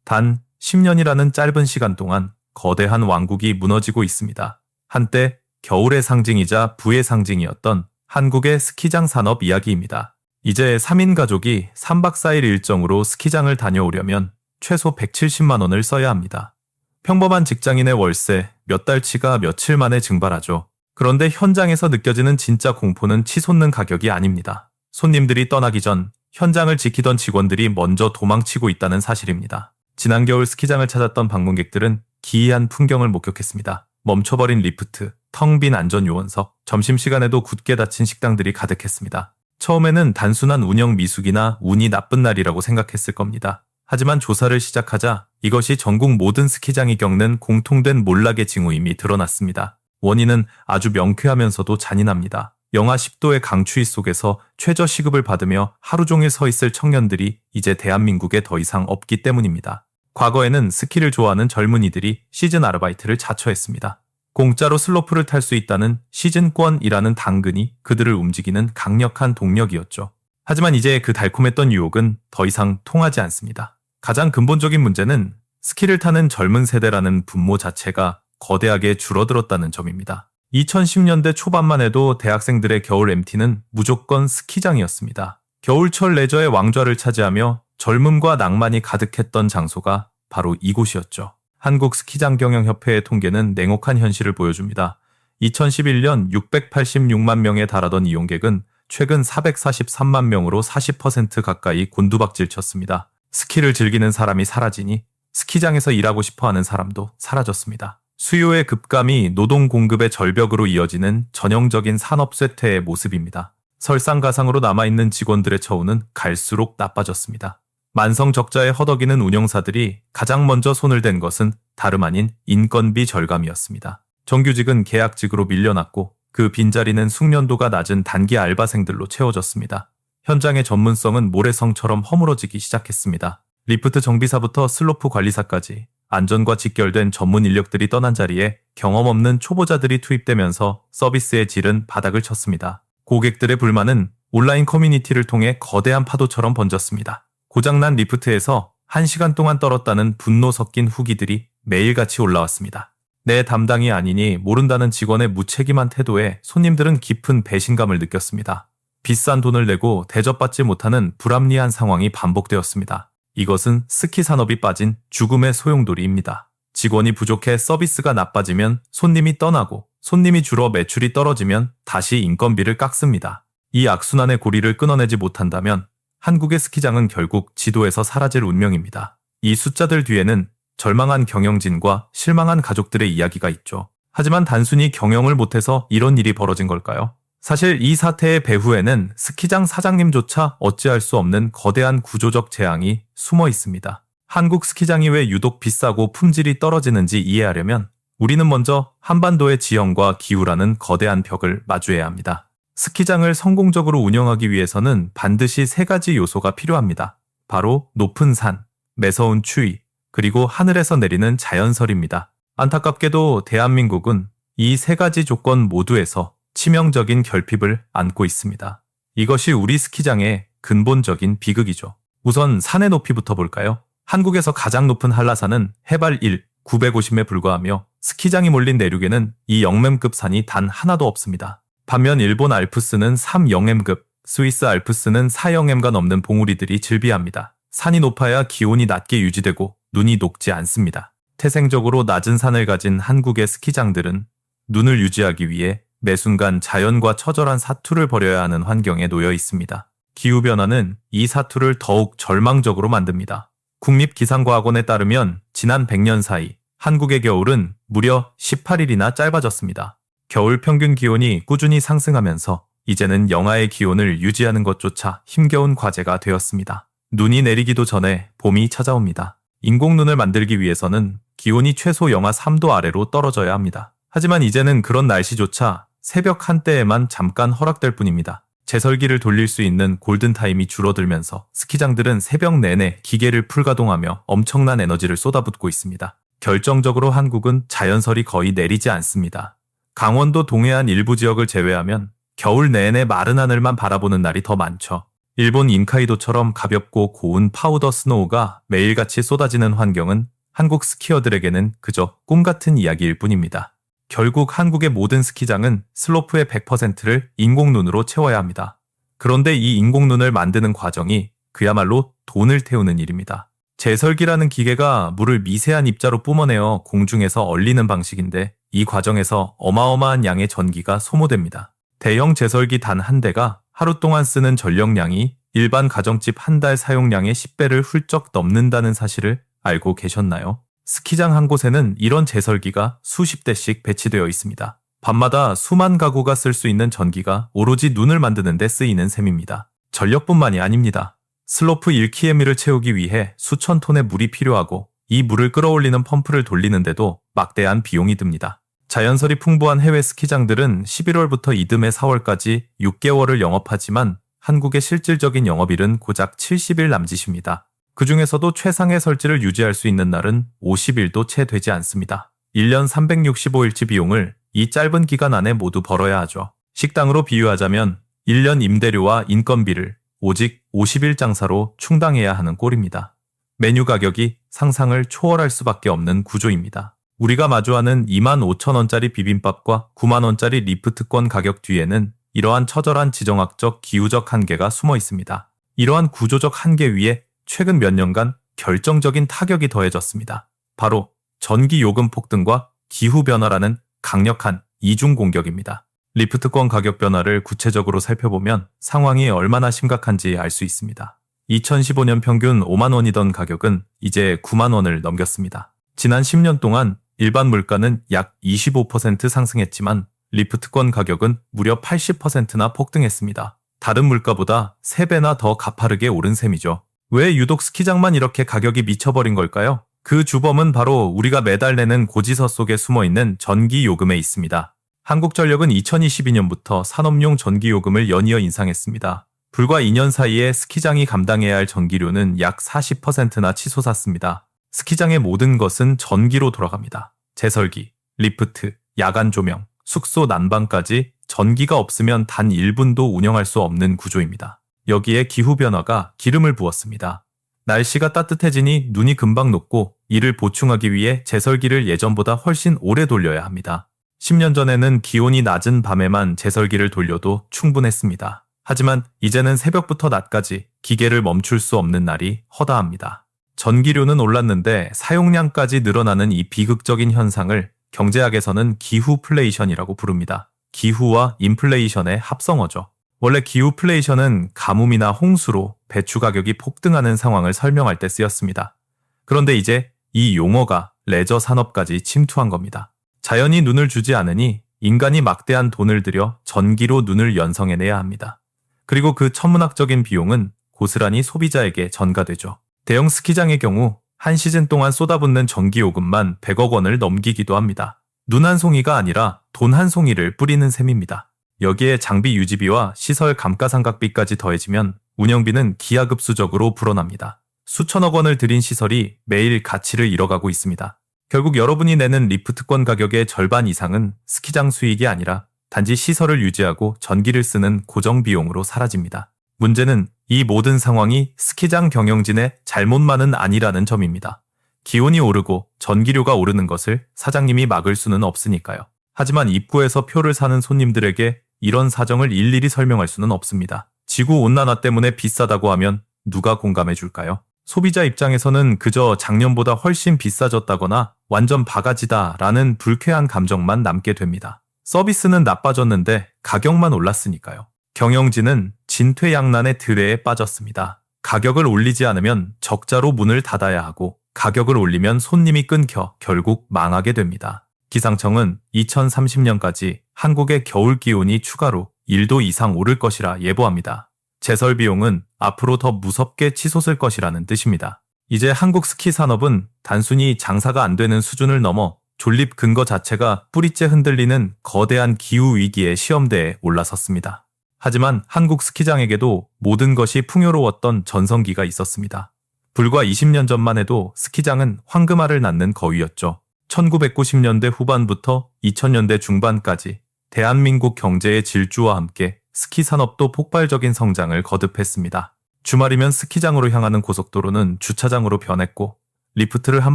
단 10년이라는 짧은 시간 동안 거대한 왕국이 무너지고 있습니다. 한때 겨울의 상징이자 부의 상징이었던 한국의 스키장 산업 이야기입니다. 이제 3인 가족이 3박 4일 일정으로 스키장을 다녀오려면 최소 170만 원을 써야 합니다. 평범한 직장인의 월세 몇 달치가 며칠 만에 증발하죠. 그런데 현장에서 느껴지는 진짜 공포는 치솟는 가격이 아닙니다. 손님들이 떠나기 전 현장을 지키던 직원들이 먼저 도망치고 있다는 사실입니다. 지난 겨울 스키장을 찾았던 방문객들은 기이한 풍경을 목격했습니다. 멈춰버린 리프트, 텅 빈 안전요원석, 점심시간에도 굳게 닫힌 식당들이 가득했습니다. 처음에는 단순한 운영 미숙이나 운이 나쁜 날이라고 생각했을 겁니다. 하지만 조사를 시작하자 이것이 전국 모든 스키장이 겪는 공통된 몰락의 징후임이 드러났습니다. 원인은 아주 명쾌하면서도 잔인합니다. 영하 10도의 강추위 속에서 최저 시급을 받으며 하루 종일 서 있을 청년들이 이제 대한민국에 더 이상 없기 때문입니다. 과거에는 스키를 좋아하는 젊은이들이 시즌 아르바이트를 자처했습니다. 공짜로 슬로프를 탈 수 있다는 시즌권이라는 당근이 그들을 움직이는 강력한 동력이었죠. 하지만 이제 그 달콤했던 유혹은 더 이상 통하지 않습니다. 가장 근본적인 문제는 스키를 타는 젊은 세대라는 분모 자체가 거대하게 줄어들었다는 점입니다. 2010년대 초반만 해도 대학생들의 겨울 MT는 무조건 스키장이었습니다. 겨울철 레저의 왕좌를 차지하며 젊음과 낭만이 가득했던 장소가 바로 이곳이었죠. 한국 스키장 경영협회의 통계는 냉혹한 현실을 보여줍니다. 2011년 686만 명에 달하던 이용객은 최근 443만 명으로 40% 가까이 곤두박질 쳤습니다. 스키를 즐기는 사람이 사라지니 스키장에서 일하고 싶어하는 사람도 사라졌습니다. 수요의 급감이 노동 공급의 절벽으로 이어지는 전형적인 산업 쇠퇴의 모습입니다. 설상가상으로 남아있는 직원들의 처우는 갈수록 나빠졌습니다. 만성 적자에 허덕이는 운영사들이 가장 먼저 손을 댄 것은 다름 아닌 인건비 절감이었습니다. 정규직은 계약직으로 밀려났고 그 빈자리는 숙련도가 낮은 단기 알바생들로 채워졌습니다. 현장의 전문성은 모래성처럼 허물어지기 시작했습니다. 리프트 정비사부터 슬로프 관리사까지 안전과 직결된 전문 인력들이 떠난 자리에 경험 없는 초보자들이 투입되면서 서비스의 질은 바닥을 쳤습니다. 고객들의 불만은 온라인 커뮤니티를 통해 거대한 파도처럼 번졌습니다. 고장난 리프트에서 1시간 동안 떨었다는 분노 섞인 후기들이 매일같이 올라왔습니다. 내 담당이 아니니 모른다는 직원의 무책임한 태도에 손님들은 깊은 배신감을 느꼈습니다. 비싼 돈을 내고 대접받지 못하는 불합리한 상황이 반복되었습니다. 이것은 스키 산업이 빠진 죽음의 소용돌이입니다. 직원이 부족해 서비스가 나빠지면 손님이 떠나고 손님이 줄어 매출이 떨어지면 다시 인건비를 깎습니다. 이 악순환의 고리를 끊어내지 못한다면 한국의 스키장은 결국 지도에서 사라질 운명입니다. 이 숫자들 뒤에는 절망한 경영진과 실망한 가족들의 이야기가 있죠. 하지만 단순히 경영을 못해서 이런 일이 벌어진 걸까요? 사실 이 사태의 배후에는 스키장 사장님조차 어찌할 수 없는 거대한 구조적 재앙이 숨어 있습니다. 한국 스키장이 왜 유독 비싸고 품질이 떨어지는지 이해하려면 우리는 먼저 한반도의 지형과 기후라는 거대한 벽을 마주해야 합니다. 스키장을 성공적으로 운영하기 위해서는 반드시 3가지 요소가 필요합니다. 바로 높은 산, 매서운 추위, 그리고 하늘에서 내리는 자연설입니다. 안타깝게도 대한민국은 이 3가지 조건 모두에서 치명적인 결핍을 안고 있습니다. 이것이 우리 스키장의 근본적인 비극이죠. 우선 산의 높이부터 볼까요? 한국에서 가장 높은 한라산은 해발 950에 불과하며 스키장이 몰린 내륙에는 이 영mem급 산이 단 하나도 없습니다. 반면 일본 알프스는 3영m급, 스위스 알프스는 4영m가 넘는 봉우리들이 즐비합니다. 산이 높아야 기온이 낮게 유지되고 눈이 녹지 않습니다. 태생적으로 낮은 산을 가진 한국의 스키장들은 눈을 유지하기 위해 매 순간 자연과 처절한 사투를 벌여야 하는 환경에 놓여 있습니다. 기후변화는 이 사투를 더욱 절망적으로 만듭니다. 국립기상과학원에 따르면 지난 100년 사이 한국의 겨울은 무려 18일이나 짧아졌습니다. 겨울 평균 기온이 꾸준히 상승하면서 이제는 영하의 기온을 유지하는 것조차 힘겨운 과제가 되었습니다. 눈이 내리기도 전에 봄이 찾아옵니다. 인공눈을 만들기 위해서는 기온이 최소 영하 3도 아래로 떨어져야 합니다. 하지만 이제는 그런 날씨조차 새벽 한때에만 잠깐 허락될 뿐입니다. 제설기를 돌릴 수 있는 골든타임이 줄어들면서 스키장들은 새벽 내내 기계를 풀가동하며 엄청난 에너지를 쏟아붓고 있습니다. 결정적으로 한국은 자연설이 거의 내리지 않습니다. 강원도 동해안 일부 지역을 제외하면 겨울 내내 마른 하늘만 바라보는 날이 더 많죠. 일본 인카이도처럼 가볍고 고운 파우더 스노우가 매일같이 쏟아지는 환경은 한국 스키어들에게는 그저 꿈같은 이야기일 뿐입니다. 결국 한국의 모든 스키장은 슬로프의 100%를 인공눈으로 채워야 합니다. 그런데 이 인공눈을 만드는 과정이 그야말로 돈을 태우는 일입니다. 제설기라는 기계가 물을 미세한 입자로 뿜어내어 공중에서 얼리는 방식인데 이 과정에서 어마어마한 양의 전기가 소모됩니다. 대형 제설기 단 한 대가 하루 동안 쓰는 전력량이 일반 가정집 한 달 사용량의 10배를 훌쩍 넘는다는 사실을 알고 계셨나요? 스키장 한 곳에는 이런 제설기가 수십 대씩 배치되어 있습니다. 밤마다 수만 가구가 쓸 수 있는 전기가 오로지 눈을 만드는 데 쓰이는 셈입니다. 전력뿐만이 아닙니다. 슬로프 1km를 채우기 위해 수천 톤의 물이 필요하고 이 물을 끌어올리는 펌프를 돌리는데도 막대한 비용이 듭니다. 자연설이 풍부한 해외 스키장들은 11월부터 이듬해 4월까지 6개월을 영업하지만 한국의 실질적인 영업일은 고작 70일 남짓입니다. 그 중에서도 최상의 설치를 유지할 수 있는 날은 50일도 채 되지 않습니다. 1년 365일치 비용을 이 짧은 기간 안에 모두 벌어야 하죠. 식당으로 비유하자면 1년 임대료와 인건비를 오직 50일 장사로 충당해야 하는 꼴입니다. 메뉴 가격이 상상을 초월할 수밖에 없는 구조입니다. 우리가 마주하는 25,000원짜리 비빔밥과 90,000원짜리 리프트권 가격 뒤에는 이러한 처절한 지정학적 기후적 한계가 숨어 있습니다. 이러한 구조적 한계 위에 최근 몇 년간 결정적인 타격이 더해졌습니다. 바로 전기요금 폭등과 기후변화라는 강력한 이중 공격입니다. 리프트권 가격 변화를 구체적으로 살펴보면 상황이 얼마나 심각한지 알 수 있습니다. 2015년 평균 5만 원이던 가격은 이제 9만 원을 넘겼습니다. 지난 10년 동안 일반 물가는 약 25% 상승했지만 리프트권 가격은 무려 80%나 폭등했습니다. 다른 물가보다 3배나 더 가파르게 오른 셈이죠. 왜 유독 스키장만 이렇게 가격이 미쳐버린 걸까요? 그 주범은 바로 우리가 매달 내는 고지서 속에 숨어있는 전기요금에 있습니다. 한국전력은 2022년부터 산업용 전기요금을 연이어 인상했습니다. 불과 2년 사이에 스키장이 감당해야 할 전기료는 약 40%나 치솟았습니다. 스키장의 모든 것은 전기로 돌아갑니다. 제설기, 리프트, 야간 조명, 숙소 난방까지 전기가 없으면 단 1분도 운영할 수 없는 구조입니다. 여기에 기후변화가 기름을 부었습니다. 날씨가 따뜻해지니 눈이 금방 녹고 이를 보충하기 위해 제설기를 예전보다 훨씬 오래 돌려야 합니다. 10년 전에는 기온이 낮은 밤에만 제설기를 돌려도 충분했습니다. 하지만 이제는 새벽부터 낮까지 기계를 멈출 수 없는 날이 허다합니다. 전기료는 올랐는데 사용량까지 늘어나는 이 비극적인 현상을 경제학에서는 기후플레이션이라고 부릅니다. 기후와 인플레이션의 합성어죠. 원래 기후플레이션은 가뭄이나 홍수로 배추 가격이 폭등하는 상황을 설명할 때 쓰였습니다. 그런데 이제 이 용어가 레저 산업까지 침투한 겁니다. 자연이 눈을 주지 않으니 인간이 막대한 돈을 들여 전기로 눈을 연성해내야 합니다. 그리고 그 천문학적인 비용은 고스란히 소비자에게 전가되죠. 대형 스키장의 경우 한 시즌 동안 쏟아붓는 전기요금만 100억 원을 넘기기도 합니다. 눈 한 송이가 아니라 돈 한 송이를 뿌리는 셈입니다. 여기에 장비 유지비와 시설 감가상각비까지 더해지면 운영비는 기하급수적으로 불어납니다. 수천억 원을 들인 시설이 매일 가치를 잃어가고 있습니다. 결국 여러분이 내는 리프트권 가격의 절반 이상은 스키장 수익이 아니라 단지 시설을 유지하고 전기를 쓰는 고정비용으로 사라집니다. 문제는 이 모든 상황이 스키장 경영진의 잘못만은 아니라는 점입니다. 기온이 오르고 전기료가 오르는 것을 사장님이 막을 수는 없으니까요. 하지만 입구에서 표를 사는 손님들에게 이런 사정을 일일이 설명할 수는 없습니다. 지구온난화 때문에 비싸다고 하면 누가 공감해 줄까요? 소비자 입장에서는 그저 작년보다 훨씬 비싸졌다거나 완전 바가지다 라는 불쾌한 감정만 남게 됩니다. 서비스는 나빠졌는데 가격만 올랐으니까요. 경영진은 진퇴양난의 드레에 빠졌습니다. 가격을 올리지 않으면 적자로 문을 닫아야 하고 가격을 올리면 손님이 끊겨 결국 망하게 됩니다. 기상청은 2030년까지 한국의 겨울 기온이 추가로 1도 이상 오를 것이라 예보합니다. 제설 비용은 앞으로 더 무섭게 치솟을 것이라는 뜻입니다. 이제 한국 스키 산업은 단순히 장사가 안 되는 수준을 넘어 존립 근거 자체가 뿌리째 흔들리는 거대한 기후위기의 시험대에 올라섰습니다. 하지만 한국 스키장에게도 모든 것이 풍요로웠던 전성기가 있었습니다. 불과 20년 전만 해도 스키장은 황금알을 낳는 거위였죠. 1990년대 후반부터 2000년대 중반까지 대한민국 경제의 질주와 함께 스키 산업도 폭발적인 성장을 거듭했습니다. 주말이면 스키장으로 향하는 고속도로는 주차장으로 변했고 리프트를 한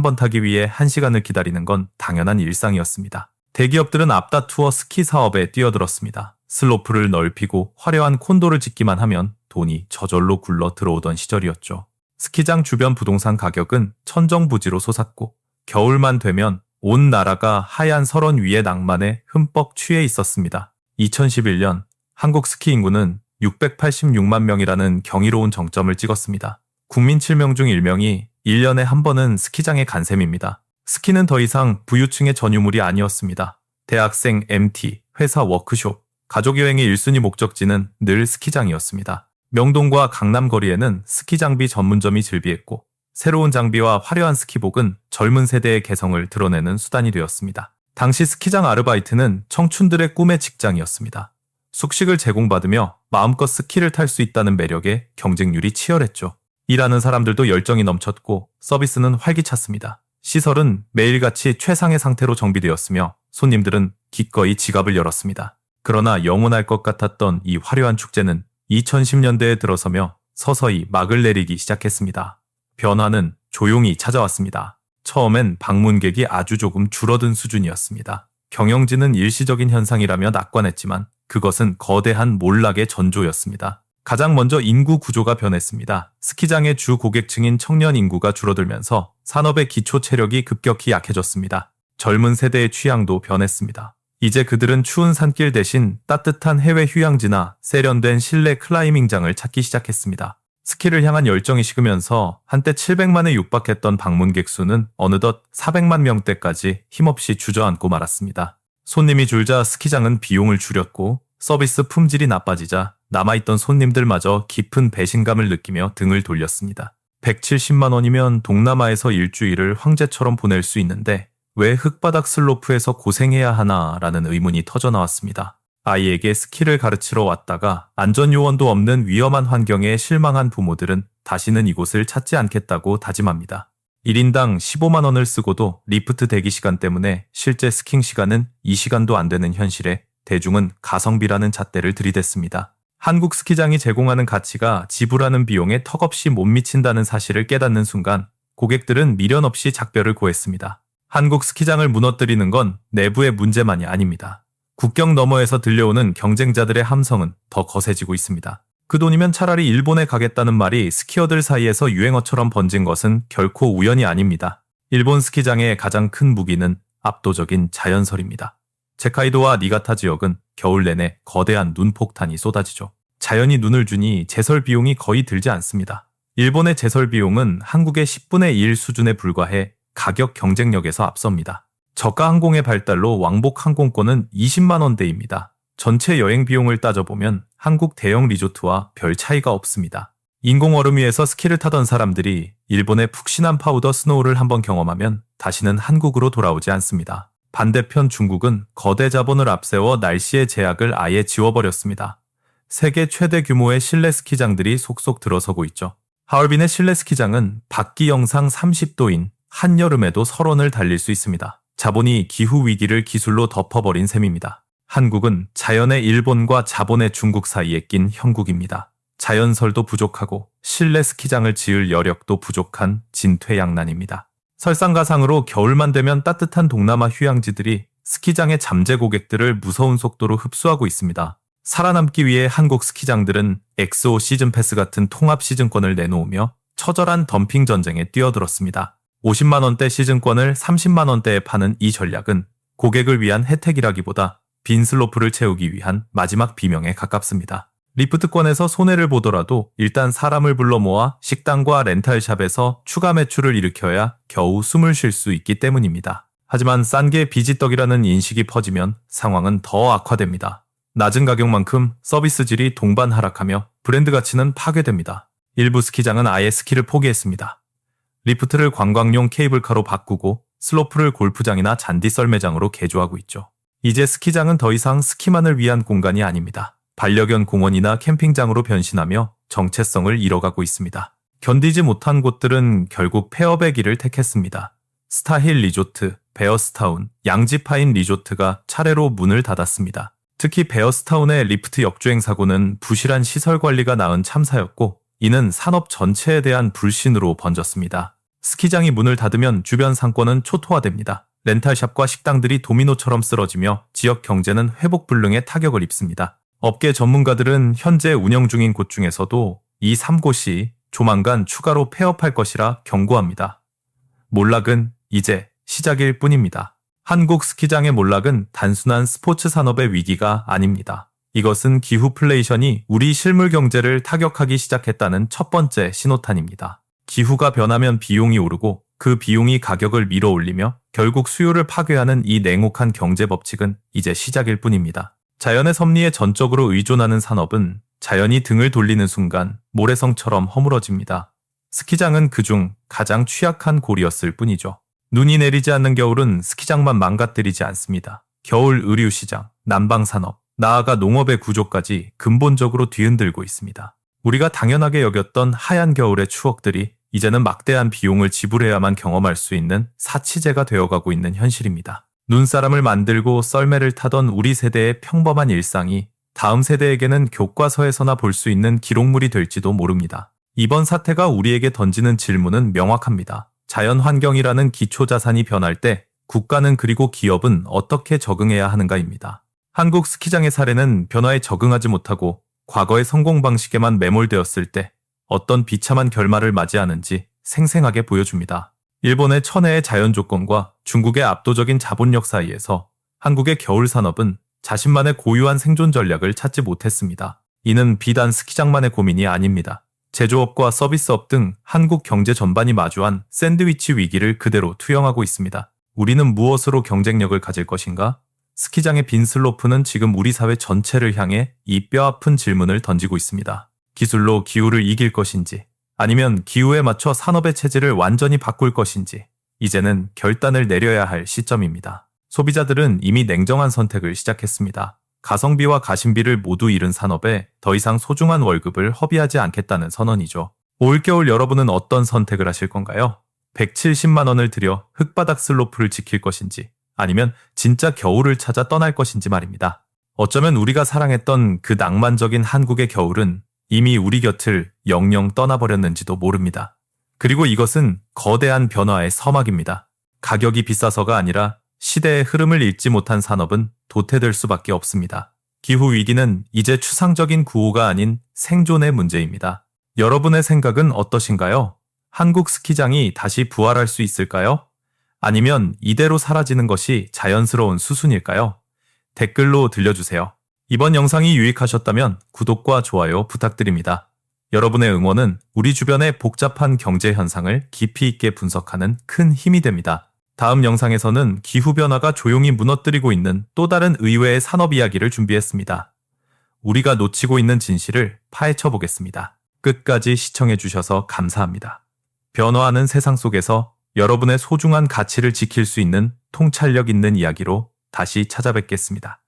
번 타기 위해 1시간을 기다리는 건 당연한 일상이었습니다. 대기업들은 앞다투어 스키 사업에 뛰어들었습니다. 슬로프를 넓히고 화려한 콘도를 짓기만 하면 돈이 저절로 굴러 들어오던 시절이었죠. 스키장 주변 부동산 가격은 천정부지로 솟았고 겨울만 되면 온 나라가 하얀 설원 위의 낭만에 흠뻑 취해 있었습니다. 2011년 한국 스키 인구는 686만 명이라는 경이로운 정점을 찍었습니다. 국민 7명 중 1명이 1년에 한 번은 스키장에 간 셈입니다. 스키는 더 이상 부유층의 전유물이 아니었습니다. 대학생 MT, 회사 워크숍, 가족여행의 1순위 목적지는 늘 스키장이었습니다. 명동과 강남 거리에는 스키 장비 전문점이 즐비했고 새로운 장비와 화려한 스키복은 젊은 세대의 개성을 드러내는 수단이 되었습니다. 당시 스키장 아르바이트는 청춘들의 꿈의 직장이었습니다. 숙식을 제공받으며 마음껏 스키를 탈 수 있다는 매력에 경쟁률이 치열했죠. 일하는 사람들도 열정이 넘쳤고 서비스는 활기찼습니다. 시설은 매일같이 최상의 상태로 정비되었으며 손님들은 기꺼이 지갑을 열었습니다. 그러나 영원할 것 같았던 이 화려한 축제는 2010년대에 들어서며 서서히 막을 내리기 시작했습니다. 변화는 조용히 찾아왔습니다. 처음엔 방문객이 아주 조금 줄어든 수준이었습니다. 경영진은 일시적인 현상이라며 낙관했지만 그것은 거대한 몰락의 전조였습니다. 가장 먼저 인구 구조가 변했습니다. 스키장의 주 고객층인 청년 인구가 줄어들면서 산업의 기초 체력이 급격히 약해졌습니다. 젊은 세대의 취향도 변했습니다. 이제 그들은 추운 산길 대신 따뜻한 해외 휴양지나 세련된 실내 클라이밍장을 찾기 시작했습니다. 스키를 향한 열정이 식으면서 한때 700만에 육박했던 방문객 수는 어느덧 400만 명대까지 힘없이 주저앉고 말았습니다. 손님이 줄자 스키장은 비용을 줄였고 서비스 품질이 나빠지자 남아있던 손님들마저 깊은 배신감을 느끼며 등을 돌렸습니다. 170만 원이면 동남아에서 일주일을 황제처럼 보낼 수 있는데 왜 흙바닥 슬로프에서 고생해야 하나라는 의문이 터져나왔습니다. 아이에게 스키를 가르치러 왔다가 안전요원도 없는 위험한 환경에 실망한 부모들은 다시는 이곳을 찾지 않겠다고 다짐합니다. 1인당 15만 원을 쓰고도 리프트 대기 시간 때문에 실제 스킹 시간은 2시간도 안 되는 현실에 대중은 가성비라는 잣대를 들이댔습니다. 한국 스키장이 제공하는 가치가 지불하는 비용에 턱없이 못 미친다는 사실을 깨닫는 순간 고객들은 미련 없이 작별을 고했습니다. 한국 스키장을 무너뜨리는 건 내부의 문제만이 아닙니다. 국경 너머에서 들려오는 경쟁자들의 함성은 더 거세지고 있습니다. 그 돈이면 차라리 일본에 가겠다는 말이 스키어들 사이에서 유행어처럼 번진 것은 결코 우연이 아닙니다. 일본 스키장의 가장 큰 무기는 압도적인 자연설입니다. 홋카이도와 니가타 지역은 겨울 내내 거대한 눈폭탄이 쏟아지죠. 자연이 눈을 주니 제설 비용이 거의 들지 않습니다. 일본의 제설 비용은 한국의 10분의 1 수준에 불과해 가격 경쟁력에서 앞섭니다. 저가 항공의 발달로 왕복 항공권은 20만 원대입니다. 전체 여행 비용을 따져보면 한국 대형 리조트와 별 차이가 없습니다. 인공 얼음 위에서 스키를 타던 사람들이 일본의 푹신한 파우더 스노우를 한번 경험하면 다시는 한국으로 돌아오지 않습니다. 반대편 중국은 거대 자본을 앞세워 날씨의 제약을 아예 지워버렸습니다. 세계 최대 규모의 실내 스키장들이 속속 들어서고 있죠. 하얼빈의 실내 스키장은 밖기 영상 30도인 한여름에도 설원을 달릴 수 있습니다. 자본이 기후 위기를 기술로 덮어버린 셈입니다. 한국은 자연의 일본과 자본의 중국 사이에 낀 형국입니다. 자연설도 부족하고 실내 스키장을 지을 여력도 부족한 진퇴양난입니다. 설상가상으로 겨울만 되면 따뜻한 동남아 휴양지들이 스키장의 잠재 고객들을 무서운 속도로 흡수하고 있습니다. 살아남기 위해 한국 스키장들은 엑소 시즌패스 같은 통합 시즌권을 내놓으며 처절한 덤핑 전쟁에 뛰어들었습니다. 50만 원대 시즌권을 30만 원대에 파는 이 전략은 고객을 위한 혜택이라기보다 빈 슬로프를 채우기 위한 마지막 비명에 가깝습니다. 리프트권에서 손해를 보더라도 일단 사람을 불러 모아 식당과 렌탈샵에서 추가 매출을 일으켜야 겨우 숨을 쉴 수 있기 때문입니다. 하지만 싼 게 비지떡이라는 인식이 퍼지면 상황은 더 악화됩니다. 낮은 가격만큼 서비스 질이 동반 하락하며 브랜드 가치는 파괴됩니다. 일부 스키장은 아예 스키를 포기했습니다. 리프트를 관광용 케이블카로 바꾸고 슬로프를 골프장이나 잔디 썰매장으로 개조하고 있죠. 이제 스키장은 더 이상 스키만을 위한 공간이 아닙니다. 반려견 공원이나 캠핑장으로 변신하며 정체성을 잃어가고 있습니다. 견디지 못한 곳들은 결국 폐업의 길을 택했습니다. 스타힐 리조트, 베어스타운, 양지파인 리조트가 차례로 문을 닫았습니다. 특히 베어스타운의 리프트 역주행 사고는 부실한 시설 관리가 낳은 참사였고, 이는 산업 전체에 대한 불신으로 번졌습니다. 스키장이 문을 닫으면 주변 상권은 초토화됩니다. 렌탈샵과 식당들이 도미노처럼 쓰러지며 지역 경제는 회복 불능에 타격을 입습니다. 업계 전문가들은 현재 운영 중인 곳 중에서도 이 3곳이 조만간 추가로 폐업할 것이라 경고합니다. 몰락은 이제 시작일 뿐입니다. 한국 스키장의 몰락은 단순한 스포츠 산업의 위기가 아닙니다. 이것은 기후플레이션이 우리 실물 경제를 타격하기 시작했다는 첫 번째 신호탄입니다. 기후가 변하면 비용이 오르고 그 비용이 가격을 밀어올리며 결국 수요를 파괴하는 이 냉혹한 경제 법칙은 이제 시작일 뿐입니다. 자연의 섭리에 전적으로 의존하는 산업은 자연이 등을 돌리는 순간 모래성처럼 허물어집니다. 스키장은 그중 가장 취약한 골이었을 뿐이죠. 눈이 내리지 않는 겨울은 스키장만 망가뜨리지 않습니다. 겨울 의류시장, 난방산업, 나아가 농업의 구조까지 근본적으로 뒤흔들고 있습니다. 우리가 당연하게 여겼던 하얀 겨울의 추억들이 이제는 막대한 비용을 지불해야만 경험할 수 있는 사치제가 되어가고 있는 현실입니다. 눈사람을 만들고 썰매를 타던 우리 세대의 평범한 일상이 다음 세대에게는 교과서에서나 볼 수 있는 기록물이 될지도 모릅니다. 이번 사태가 우리에게 던지는 질문은 명확합니다. 자연환경이라는 기초자산이 변할 때 국가는 그리고 기업은 어떻게 적응해야 하는가입니다. 한국 스키장의 사례는 변화에 적응하지 못하고 과거의 성공 방식에만 매몰되었을 때 어떤 비참한 결말을 맞이하는지 생생하게 보여줍니다. 일본의 천혜의 자연 조건과 중국의 압도적인 자본력 사이에서 한국의 겨울 산업은 자신만의 고유한 생존 전략을 찾지 못했습니다. 이는 비단 스키장만의 고민이 아닙니다. 제조업과 서비스업 등 한국 경제 전반이 마주한 샌드위치 위기를 그대로 투영하고 있습니다. 우리는 무엇으로 경쟁력을 가질 것인가? 스키장의 빈 슬로프는 지금 우리 사회 전체를 향해 이 뼈아픈 질문을 던지고 있습니다. 기술로 기후를 이길 것인지, 아니면 기후에 맞춰 산업의 체질을 완전히 바꿀 것인지, 이제는 결단을 내려야 할 시점입니다. 소비자들은 이미 냉정한 선택을 시작했습니다. 가성비와 가심비를 모두 잃은 산업에 더 이상 소중한 월급을 허비하지 않겠다는 선언이죠. 올겨울 여러분은 어떤 선택을 하실 건가요? 170만 원을 들여 흙바닥 슬로프를 지킬 것인지, 아니면 진짜 겨울을 찾아 떠날 것인지 말입니다. 어쩌면 우리가 사랑했던 그 낭만적인 한국의 겨울은 이미 우리 곁을 영영 떠나버렸는지도 모릅니다. 그리고 이것은 거대한 변화의 서막입니다. 가격이 비싸서가 아니라 시대의 흐름을 읽지 못한 산업은 도태될 수밖에 없습니다. 기후위기는 이제 추상적인 구호가 아닌 생존의 문제입니다. 여러분의 생각은 어떠신가요? 한국 스키장이 다시 부활할 수 있을까요? 아니면 이대로 사라지는 것이 자연스러운 수순일까요? 댓글로 들려주세요. 이번 영상이 유익하셨다면 구독과 좋아요 부탁드립니다. 여러분의 응원은 우리 주변의 복잡한 경제 현상을 깊이 있게 분석하는 큰 힘이 됩니다. 다음 영상에서는 기후변화가 조용히 무너뜨리고 있는 또 다른 의외의 산업 이야기를 준비했습니다. 우리가 놓치고 있는 진실을 파헤쳐 보겠습니다. 끝까지 시청해주셔서 감사합니다. 변화하는 세상 속에서 여러분의 소중한 가치를 지킬 수 있는 통찰력 있는 이야기로 다시 찾아뵙겠습니다.